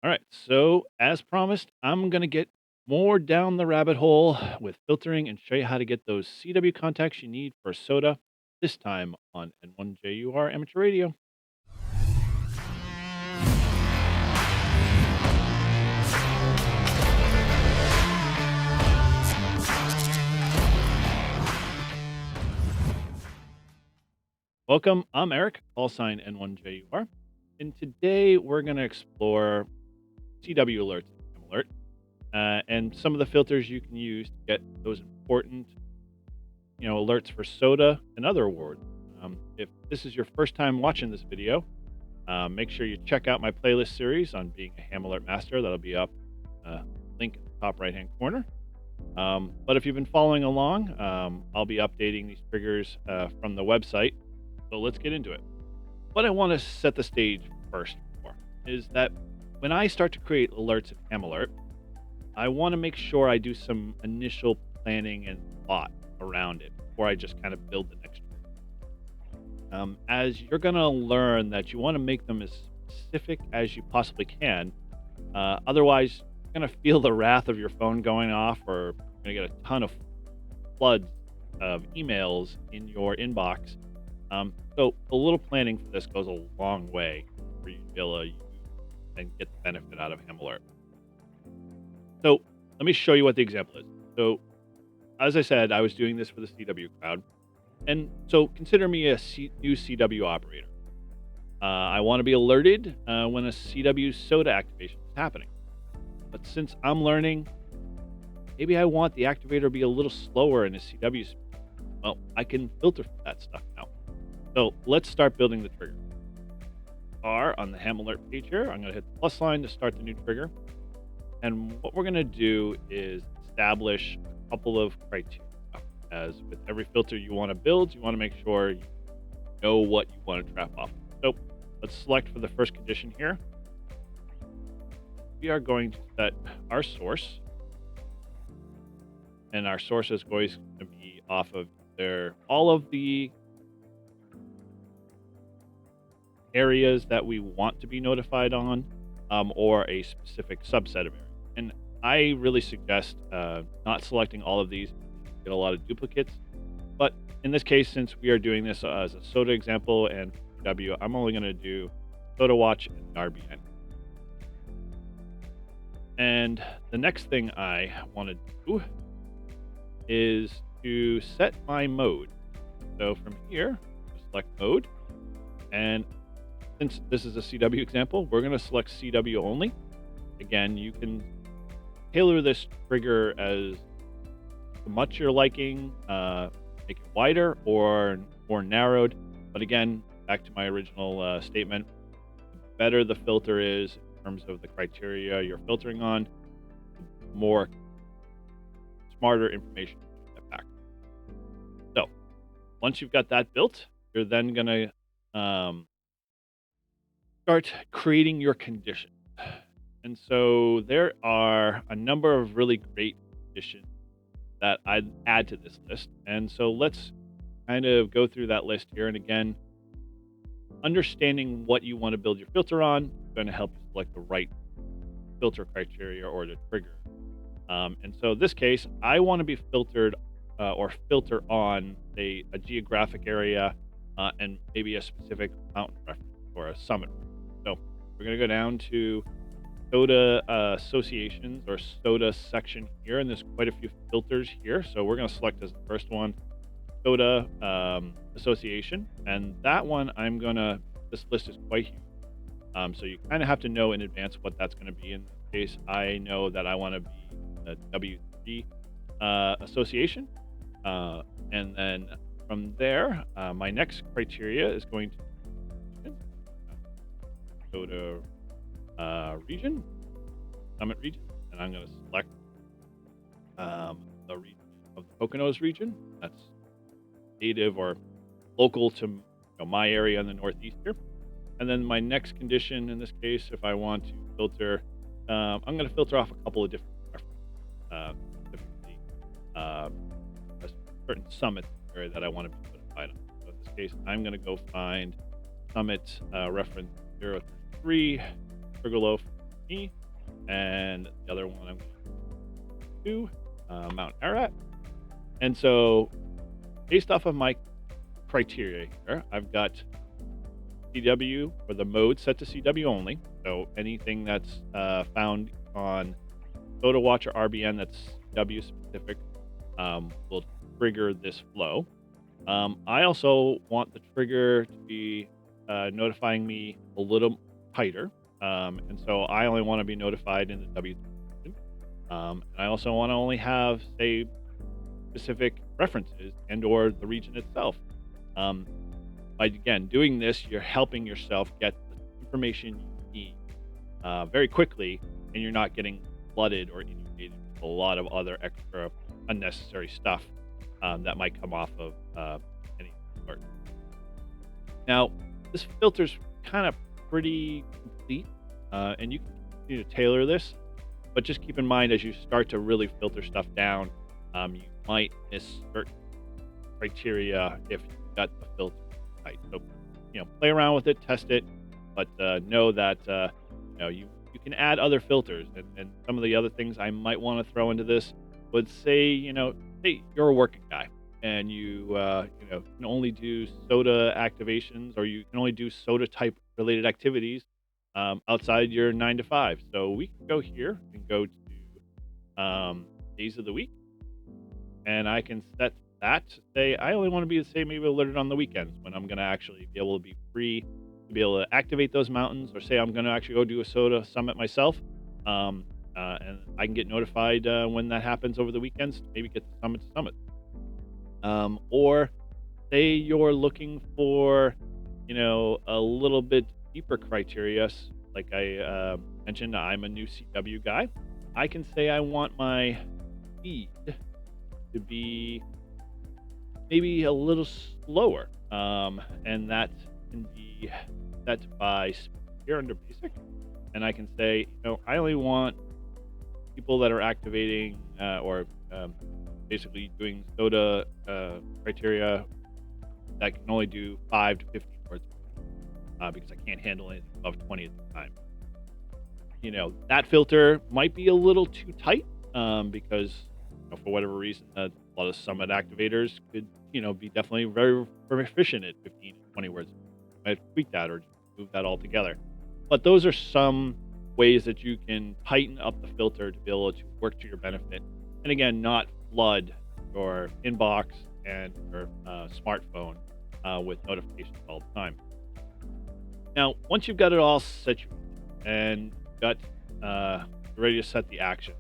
All right. So, as promised, I'm going to get more down the rabbit hole with filtering and show you how to get those CW contacts you need for soda, this time on N1JUR Amateur Radio. Welcome. I'm Eric, call sign N1JUR. And today we're going to explore CW alerts and alert and some of the filters you can use to get those important alerts for soda and other awards. If this is your first time watching this video, make sure you check out my playlist series on being a ham alert master. That'll be up, link in the top right hand corner. But if you've been following along, I'll be updating these triggers from the website. So let's get into it. What I want to set the stage first for is that when I start to create alerts in ham alert, I want to make sure I do some initial planning and thought around it before I just kind of build the next as you're going to learn that you want to make them as specific as you possibly can. Otherwise, you're going to feel the wrath of your phone going off, or you're going to get a ton of floods of emails in your inbox. So, a little planning for this goes a long way for you to be able to use and get the benefit out of Ham Alert. So, let me show you what the example is. So, as I said, I was doing this for the CW crowd. And so consider me a new CW operator. I want to be alerted when a CW soda activation is happening. But since I'm learning, maybe I want the activator to be a little slower in a CW. Well, I can filter for that stuff now. So let's start building the trigger. On the ham alert page here, I'm going to hit the plus line to start the new trigger. And what we're going to do is establish a couple of criteria. As with every filter you want to build, you want to make sure you know what you want to trap off. So let's select for the first condition here. We are going to set our source. And our source is going to be off of all of the areas that we want to be notified on, or a specific subset of areas. And I really suggest not selecting all of these. Get a lot of duplicates, but in this case, since we are doing this as a soda example and W, I'm only going to do soda watch and RBN. And the next thing I want to do is to set my mode. So from here, select mode, and since this is a CW example, we're going to select CW only. Again, you can tailor this trigger as much you're liking, make it wider or more narrowed. But again, back to my original statement, the better the filter is in terms of the criteria you're filtering on, the more smarter information you get back. So once you've got that built, you're then going to start creating your conditions. And so there are a number of really great conditions that I'd add to this list. And so let's kind of go through that list here. And again, understanding what you want to build your filter on is going to help you select the right filter criteria or the trigger. And so in this case, I want to be filtered or filter on a geographic area and maybe a specific mountain reference or a summit. So we're going to go down to soda associations or soda section here, and there's quite a few filters here. So we're going to select as the first one soda association, and that one this list is quite huge. So you kind of have to know in advance what that's going to be. In this case, I know that I want to be a W3 association, and then from there, my next criteria is going to be soda region, summit region, and I'm going to select the region of the Poconos region. That's native or local to my area in the Northeast here. And then my next condition in this case, if I want to filter, I'm going to filter off a couple of different specifically a certain summit area that I want to be notified on. So in this case, I'm going to go find summit reference 033 Sugarloaf me, and the other one I'm going to do Mount Ararat. And so, based off of my criteria here, I've got CW or the mode set to CW only. So anything that's found on Photo Watch or RBN that's CW specific will trigger this flow. I also want the trigger to be notifying me a little tighter. And so I only want to be notified in the W. And I also want to only have, say, specific references and or the region itself. Um, by again doing this, you're helping yourself get the information you need very quickly, and you're not getting flooded or inundated with a lot of other extra unnecessary stuff that might come off of any sort. Now, this filter's kind of pretty complete, and you can continue to tailor this, but just keep in mind as you start to really filter stuff down, you might miss certain criteria if you got the filter right. So, play around with it, test it, but know that you can add other filters, and some of the other things I might want to throw into this would say, hey, you're a working guy, and you can only do soda activations, or you can only do soda type related activities outside your 9 to 5. So we can go here and go to days of the week, and I can set that to say I only want to be, say, maybe alerted on the weekends when I'm going to actually be able to be free to be able to activate those mountains, or say I'm going to actually go do a soda summit myself. And I can get notified when that happens over the weekends to maybe get the summit to summit. Or say you're looking for, a little bit deeper criteria, like I mentioned, I'm a new CW guy. I can say I want my speed to be maybe a little slower, and that can be set by here under basic. And I can say, I only want people that are activating or basically doing soda criteria that can only do 5 to 15 words because I can't handle anything above 20 at the time. That filter might be a little too tight because for whatever reason, a lot of summit activators could, be definitely very, very efficient at 15 to 20 words. I might tweak that or move that all together. But those are some ways that you can tighten up the filter to be able to work to your benefit. And again, not flood your inbox and your smartphone with notifications all the time. Now, once you've got it all set and got ready to set the action,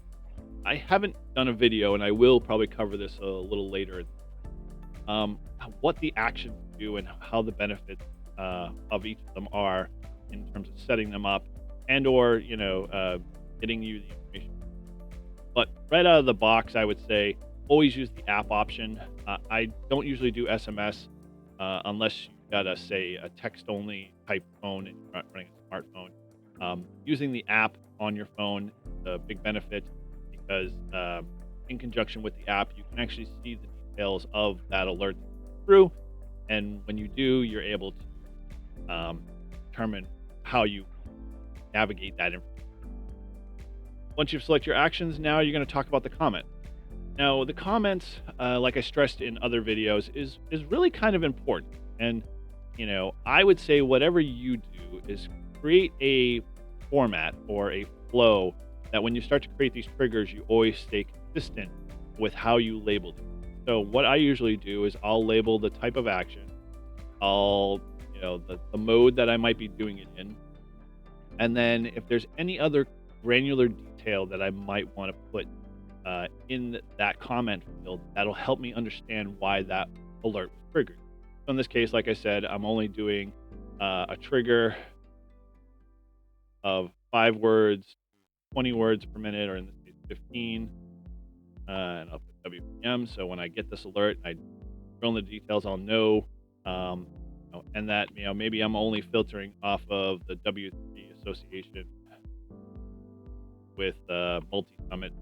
I haven't done a video, and I will probably cover this a little later. What the actions do and how the benefits of each of them are in terms of setting them up and or getting you the information. But right out of the box, I would say always use the app option. I don't usually do SMS unless you've got a text only type phone and you're not running a smartphone. Using the app on your phone is a big benefit because in conjunction with the app, you can actually see the details of that alert through. And when you do, you're able to determine how you navigate that information. Once you've selected your actions, now you're going to talk about the comment. Now, the comments, like I stressed in other videos, is really kind of important. And, I would say whatever you do is create a format or a flow that when you start to create these triggers, you always stay consistent with how you label them. So what I usually do is I'll label the type of action, I'll, the mode that I might be doing it in. And then if there's any other granular detail that I might want to put in that comment field, that'll help me understand why that alert was triggered. So in this case, like I said, I'm only doing a trigger of 5 words, 20 words per minute, or in this case, 15. And I'll put WPM. So when I get this alert, I fill in the details, I'll know. And that, maybe I'm only filtering off of the W3 association with multi-summit.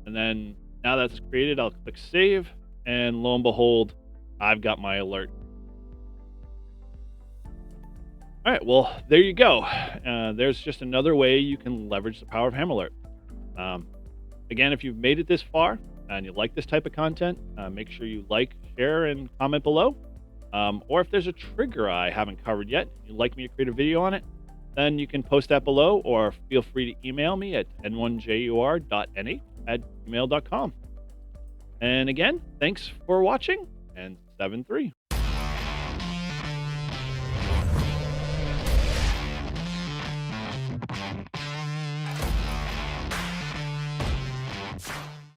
And then now that's created, I'll click save, and lo and behold, I've got my alert. All right, well, there you go. There's just another way you can leverage the power of Ham Alert. Um, Again, if you've made it this far and you like this type of content, make sure you like, share, and comment below. Or if there's a trigger I haven't covered yet, you'd like me to create a video on it, then you can post that below, or feel free to email me at n1jur.nh@gmail.com. And again, thanks for watching, and 7-3.